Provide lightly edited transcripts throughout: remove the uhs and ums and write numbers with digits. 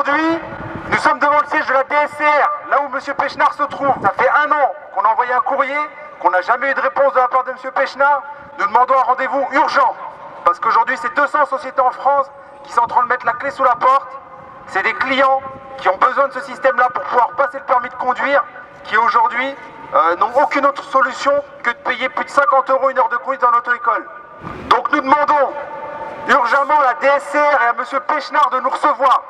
Aujourd'hui, nous sommes devant le siège de la DSR, là où M. Pechnard se trouve. Ça fait 1 an qu'on a envoyé un courrier, qu'on n'a jamais eu de réponse de la part de M. Pechnard. Nous demandons un rendez-vous urgent, parce qu'aujourd'hui, c'est 200 sociétés en France qui sont en train de mettre la clé sous la porte. C'est des clients qui ont besoin de ce système-là pour pouvoir passer le permis de conduire, qui aujourd'hui n'ont aucune autre solution que de payer plus de 50 € une heure de conduite en auto-école. Donc nous demandons urgemment à la DSR et à M. Pechnard de nous recevoir.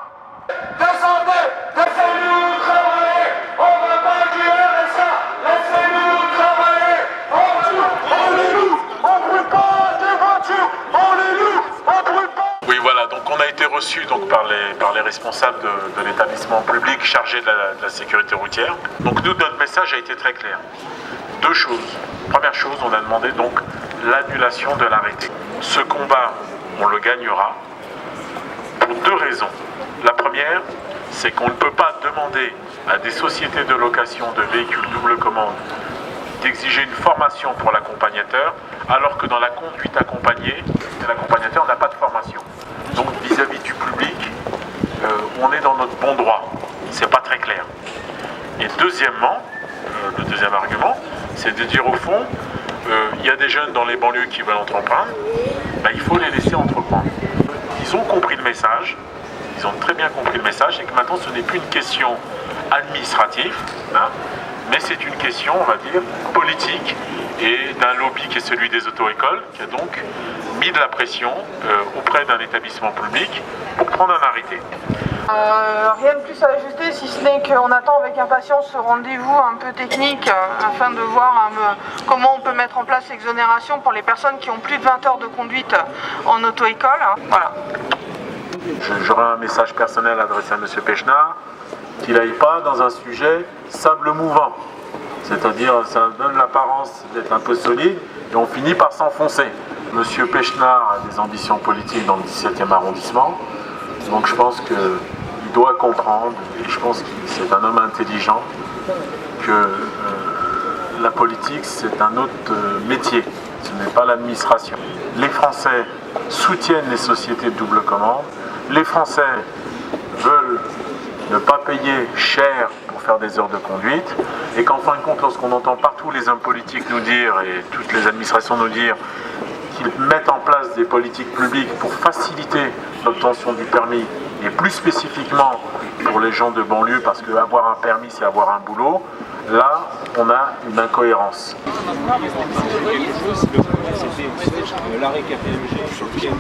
Descendez, laissez-nous travailler, on va pas du RSA, laissez-nous travailler, on les loue, on brûle pas des voitures, on les loue, on brûle pas. Oui, voilà, donc on a été reçu donc, par les responsables de l'établissement public chargé de la sécurité routière. Donc nous, notre message a été très clair. 2 choses. Première chose, on a demandé donc l'annulation de l'arrêté. Ce combat, on le gagnera pour 2 raisons. La première, c'est qu'on ne peut pas demander à des sociétés de location de véhicules double commande d'exiger une formation pour l'accompagnateur, alors que dans la conduite accompagnée, l'accompagnateur n'a pas de formation. Donc vis-à-vis du public, on est dans notre bon droit. C'est pas très clair. Et deuxièmement, le deuxième argument, c'est de dire au fond, il y a des jeunes dans les banlieues qui veulent entreprendre, il faut les laisser entreprendre. Ils ont compris le message, ils ont très bien compris le message, et que maintenant ce n'est plus une question administrative, mais c'est une question, on va dire, politique, et d'un lobby qui est celui des auto-écoles, qui a donc mis de la pression auprès d'un établissement public pour prendre un arrêté. Rien de plus à ajouter, si ce n'est qu'on attend avec impatience ce rendez-vous un peu technique afin de voir comment on peut mettre en place l'exonération pour les personnes qui ont plus de 20 heures de conduite en auto-école. Voilà. J'aurais un message personnel adressé à M. Pechnard, qu'il n'aille pas dans un sujet sable mouvant. C'est-à-dire, ça donne l'apparence d'être un peu solide et on finit par s'enfoncer. M. Pechnard a des ambitions politiques dans le 17e arrondissement, donc je pense qu'il doit comprendre, et je pense que c'est un homme intelligent, que la politique c'est un autre métier, ce n'est pas l'administration. Les Français soutiennent les sociétés de double commande, les Français veulent ne pas payer cher pour faire des heures de conduite, et qu'en fin de compte, lorsqu'on entend partout les hommes politiques nous dire, et toutes les administrations nous dire, qu'ils mettent en place des politiques publiques pour faciliter l'obtention du permis, et plus spécifiquement pour les gens de banlieue, parce qu'avoir un permis, c'est avoir un boulot, là, on a une incohérence. C'était l'arrêt KPMG sur lequel